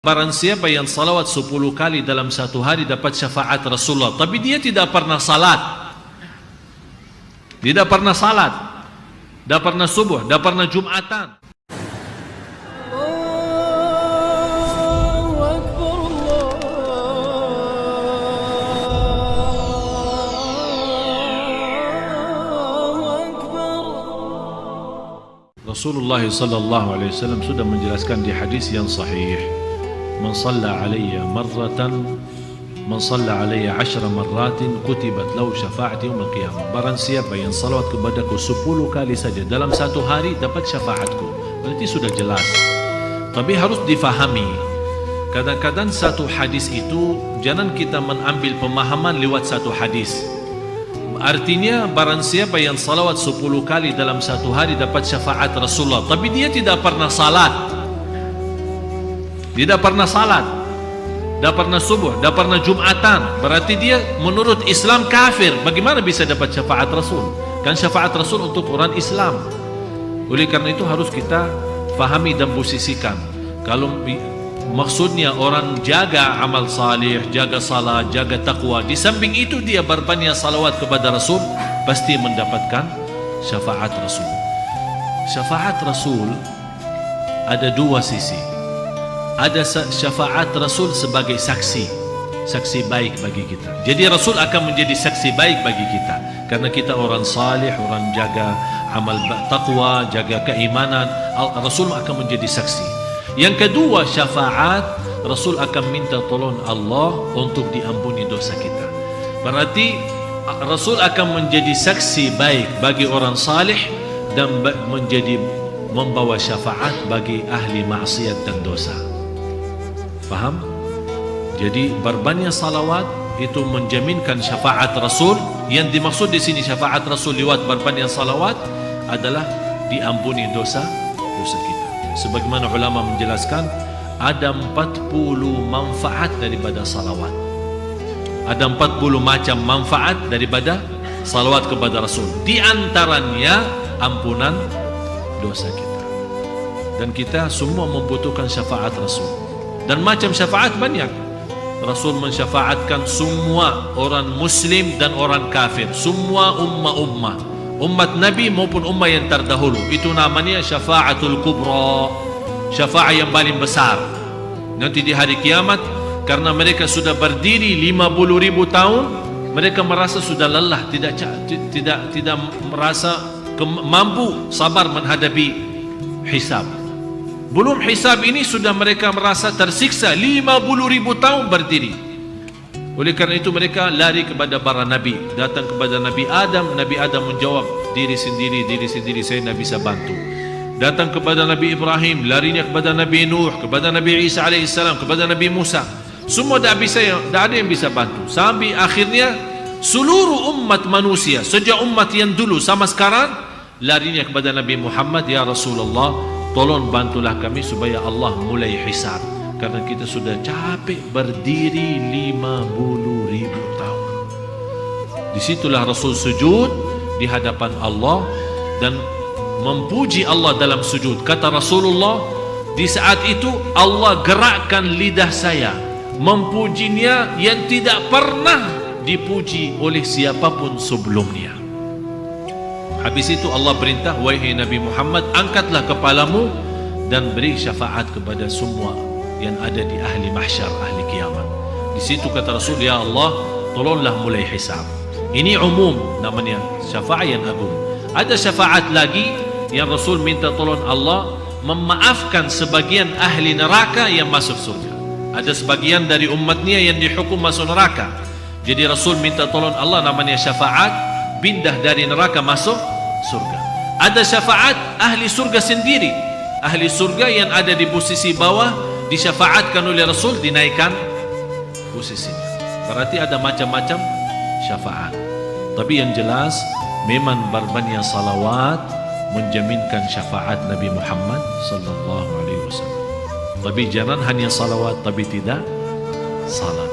Barang siapa yang salawat 10 kali dalam satu hari dapat syafaat Rasulullah, tapi dia tidak pernah salat, tidak pernah salat, tidak pernah subuh, tidak pernah Jumatan. Rasulullah sallallahu alaihi wasallam sudah menjelaskan di hadis yang sahih, man shalla alayya marratan, man shalla alayya 10 marratin kutibat lahu syafa'ati yaumil qiyamah. Barang siapa yang salawat kepadaku 10 kali saja dalam satu hari dapat syafaatku. Berarti sudah jelas. Tapi harus difahami. Kadang-kadang satu hadis itu jangan kita mengambil pemahaman lewat satu hadis. Artinya barang siapa yang salawat 10 kali dalam satu hari dapat syafaat Rasulullah, tapi dia tidak pernah salat, tidak pernah salat, tidak pernah subuh, tidak pernah Jumatan, berarti dia menurut Islam kafir. Bagaimana bisa dapat syafaat Rasul? Kan syafaat Rasul untuk orang Islam. Oleh karena itu harus kita fahami dan posisikan. Kalau maksudnya orang jaga amal salih, jaga salat, jaga taqwa, di samping itu dia berbanyak salawat kepada Rasul, pasti mendapatkan syafaat Rasul. Syafaat Rasul ada dua sisi. Ada syafaat Rasul sebagai saksi, saksi baik bagi kita. Jadi Rasul akan menjadi saksi baik bagi kita karena kita orang salih, orang jaga amal taqwa, jaga keimanan. Rasul akan menjadi saksi. Yang kedua, syafaat Rasul akan minta tolong Allah untuk diampuni dosa kita. Berarti Rasul akan menjadi saksi baik bagi orang salih dan menjadi membawa syafaat bagi ahli maksiat dan dosa. Faham? Jadi berbanyak salawat itu menjaminkan syafaat Rasul. Yang dimaksud di sini syafaat Rasul lewat berbanyak salawat adalah diampuni dosa kita. Sebagaimana ulama menjelaskan, ada 40 manfaat daripada salawat. Ada 40 macam manfaat daripada salawat kepada Rasul. Di antaranya ampunan dosa kita. Dan kita semua membutuhkan syafaat Rasul. Dan macam syafaat banyak. Rasul mensyafaatkan semua orang muslim dan orang kafir, semua umat Nabi maupun umat yang terdahulu. Itu namanya syafaatul kubra, syafaat yang paling besar. Nanti di hari kiamat, karena mereka sudah berdiri 50.000 tahun, mereka merasa sudah lelah, tidak merasa mampu sabar menghadapi hisab. Belum hisab ini sudah mereka merasa tersiksa 50.000 tahun berdiri. Oleh karena itu mereka lari kepada para nabi, datang kepada Nabi Adam. Nabi Adam menjawab, diri sendiri saya tidak bisa bantu. Datang kepada Nabi Ibrahim, larinya kepada Nabi Nuh, kepada Nabi Isa alaihissalam, kepada Nabi Musa. Semua tidak ada yang bisa bantu. Sampai akhirnya seluruh umat manusia, sejak umat yang dulu sama sekarang, larinya kepada Nabi Muhammad, ya Rasulullah, tolong bantulah kami supaya Allah mulai hisab. Karena kita sudah capek berdiri 50.000 tahun. Disitulah Rasul sujud di hadapan Allah dan memuji Allah dalam sujud. Kata Rasulullah, di saat itu Allah gerakkan lidah saya memujinya yang tidak pernah dipuji oleh siapapun sebelumnya. Habis itu Allah perintah, wahai Nabi Muhammad, angkatlah kepalamu dan beri syafaat kepada semua yang ada di ahli mahsyar, ahli kiamat. Di situ kata Rasul, ya Allah, tolonglah mulai hisab. Ini umum, namanya syafaat yang agung. Ada syafaat lagi yang Rasul minta tolong Allah memaafkan sebagian ahli neraka yang masuk surga. Ada sebagian dari umatnya yang dihukum masuk neraka. Jadi Rasul minta tolong Allah, namanya syafaat pindah dari neraka masuk surga. Ada syafaat ahli surga sendiri. Ahli surga yang ada di posisi bawah disyafaatkan oleh Rasul, dinaikkan posisinya. Berarti ada macam-macam syafaat. Tapi yang jelas memang berbanyak salawat menjaminkan syafaat Nabi Muhammad sallallahu alaihi wasallam. Tapi jangan hanya salawat tapi tidak salat.